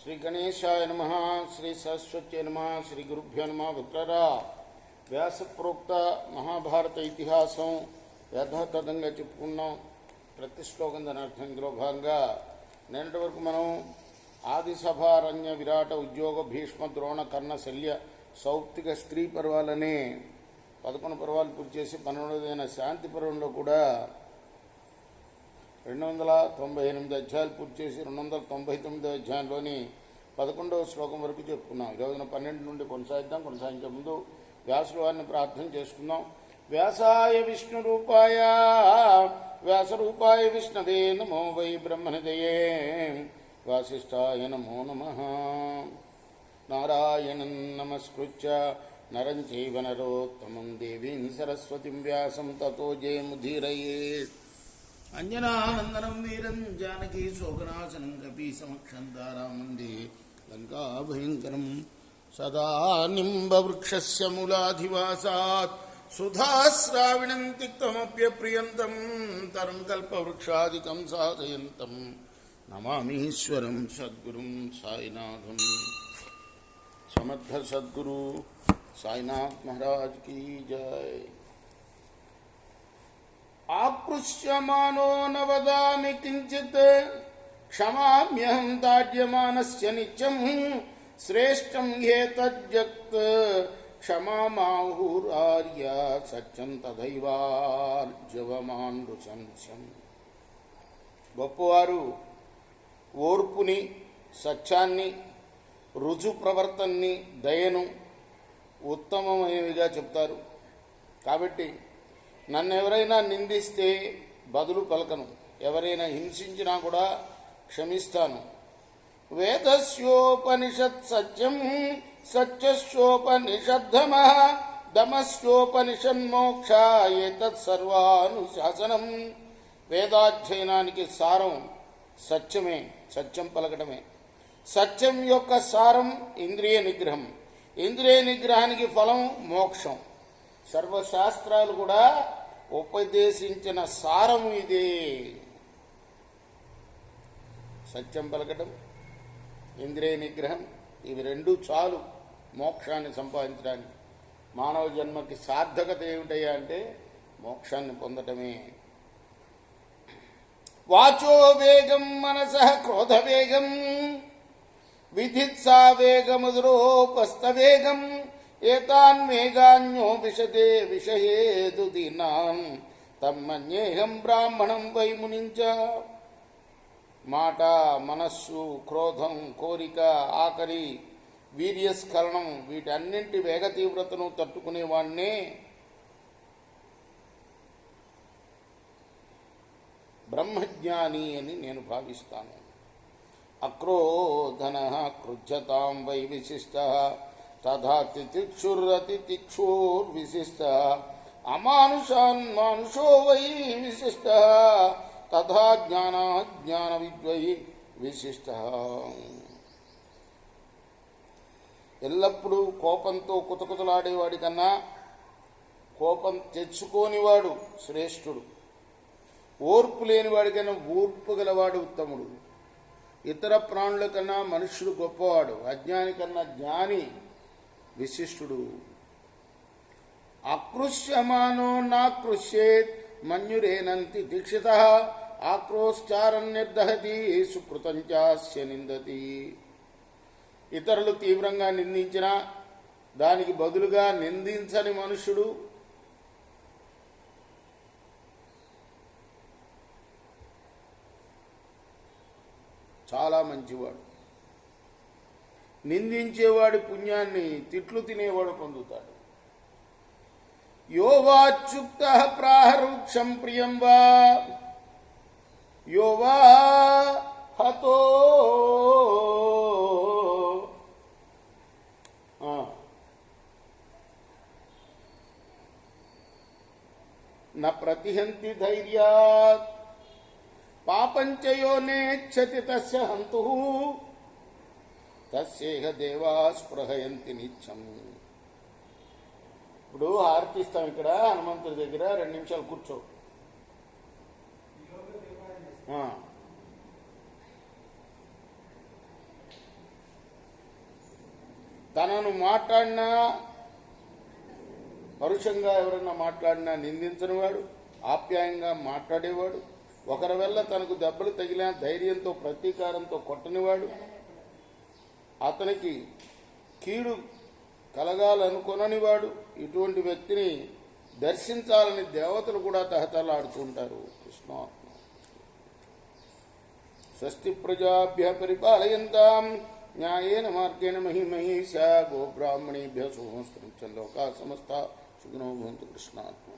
శ్రీ గణేశాయ నమః. శ్రీ సరస్వత్యై నమః. శ్రీ గురుభ్యో నమః. విప్రరా వ్యాసప్రోక్త మహాభారత ఇతిహాసం యథాతథంగా చెప్పుకున్నాం. ప్రతి శ్లోకం దాని అర్థం. ఇందులో భాగంగా నిన్నటి వరకు మనం ఆదిసభారణ్య విరాట ఉద్యోగ భీష్మ ద్రోణ కర్ణ శల్య సౌప్తిక స్త్రీ పర్వాలనే 11 పర్వాలు పూర్తి చేసి 12వ శాంతి పర్వంలో కూడా 298 అధ్యాయాలు పూర్తి చేసి 299 అధ్యాయంలోని 11వ శ్లోకం వరకు చెప్పుకున్నాం. ఈ రోజున 12 నుండి కొనసాగించే ముందు వ్యాసుల వారిని ప్రార్థన చేసుకుందాం. వ్యాసాయ విష్ణురూపాయ వ్యాసరూపాయ విష్ణవే నమో వై బ్రహ్మనిదయే వాసిష్ఠాయ నమో నమః. నారాయణం నమస్కృత్య నరం చైవ నరోత్తమం దేవీం సరస్వతిం వ్యాసం తతో జయముదీరయేత్. అంజనానందనం వీరం జానకీ శోకనాశనం కపీ సమక్షం తారామందే లంకాభయంకరం. సదా నింబవృక్షస్య మూలాధివాసాత్ సుధాశ్రావిణం తిక్తమప్యప్రియంతం తరం కల్పవృక్షాదికం సాధయంతం నమామీశ్వరం సద్గురుం సాయినాథం. సమర్థ సద్గురు సాయినాథ్ మహారాజ్ కీ జై. ఆకృష్యమానో నవదామి కించిత్ క్షమామ్యహం దాడ్యమానస్య నిత్యం శ్రేష్టం ఏతజ్జగత్ క్షమామాహురార్య సత్యం తథైవార్జవమానృశంస్యం. గొప్పవారు ఓర్పుని, సత్యాన్ని, రుజు ప్రవర్తనని, దయను ఉత్తమమైనవిగా చెప్తారు. కాబట్టి నన్ను ఎవరైనా నిందిస్తే బదులు పలకను, ఎవరైనా హింసించినా కూడా క్షమిస్తాను. వేదస్యోపనిషత్ సత్యం సత్యస్యోపనిషద్ధమః దమస్యోపనిషన్మోక్ష ఏతత్ సర్వానుశాసనం. వేదాధ్యయనానికి సారం సత్యమే, సత్యం పలకటమే. సత్యం యొక్క సారం ఇంద్రియ నిగ్రహం, ఇంద్రియ నిగ్రహానికి ఫలం మోక్షం. సర్వశాస్త్రాలు కూడా ఉపదేశించిన సారము ఇదే. సత్యం పలకటం, ఇంద్రియ నిగ్రహం, ఇవి రెండు చాలు మోక్షాన్ని సంపాదించడానికి. మానవ జన్మకి సార్థకత ఏమిటయ్యా అంటే మోక్షాన్ని పొందటమే. వాచో వేగం మనసః క్రోధ వేగం విధిత్సా వేగముద్రోపస్థవేగం ఏతాన్ వేగాన్యో విశదే విషయేదు దీనాం తమ్మన్యేహం బ్రాహ్మణం వై మునించ. మాట, మనస్సు, క్రోధం, కోరిక, ఆకలి, వీర్యస్ఖలనం, వీటన్నింటి వేగ తీవ్రతను తట్టుకునేవాణ్ణే బ్రహ్మజ్ఞాని అని నేను భావిస్తాను. అక్రోధన క్రుజ్యతాం వై విశిష్ట తథా తితిక్షురతితిక్షోర్విశిష్ట అమానుషాన్ మానుషో వై విశిష్ట తథా జ్ఞాన విద్వై విశిష్ట. ఎల్లప్పుడూ కోపంతో కుతకుతలాడేవాడి కన్నా కోపం తెచ్చుకోనివాడు శ్రేష్ఠుడు. ఓర్పు లేనివాడికన్నా ఓర్పు గలవాడు ఉత్తముడు. ఇతర ప్రాణుల కన్నా మనుష్యుడు గొప్పవాడు. అజ్ఞాని కన్నా జ్ఞాని విశిష్టుడు. అకృష్యమానో నాకృష్యేత్ మన్యురేనంతి దీక్షిత ఆక్రోశ్చారం నిర్దహతి సుకృతం చాస్య నిందతి. ఇతరులు తీవ్రంగా నిందించినా దానికి బదులుగా నిందించని మనుష్యుడు చాలా మంచివాడు. నిందించేవాడి పుణ్యాన్ని తిట్లు తినేవాడు పొందుతాడు. యో వాచ్యుక్త ప్రాహరుక్షం ప్రియం వా యో వా హతో న ప్రతిహంతి ధైర్యాత్ పాపంచయో నేచ్చతి తస్య హంతుః తస్యేహ దేవా స్పృహయంతి నిత్యం. ఇప్పుడు హారతిస్తాం ఇక్కడ హనుమంతుడి దగ్గర 2 నిమిషాలు కూర్చో. తనను మాట్లాడినా, పరుషంగా ఎవరన్నా మాట్లాడినా నిందించని వాడు, ఆప్యాయంగా మాట్లాడేవాడు, ఒకరి వల్ల తనకు దెబ్బలు తగిలిన ధైర్యంతో ప్రతీకారంతో కొట్టనివాడు, అతనికి కీడు కలగాలనుకొననివాడు. ఇటువంటి వ్యక్తిని దర్శించాలని దేవతలు కూడా తహతలాడుతూ ఉంటారు. కృష్ణాత్మ. స్వస్తి ప్రజాభ్య పరిపాలయంతాం న్యాయేన మార్గేణ మహిమహీషా గోబ్రాహ్మణేభ్య శుభమస్తు. లోకా సమస్త సుఖినో భవంతు. కృష్ణాత్మ.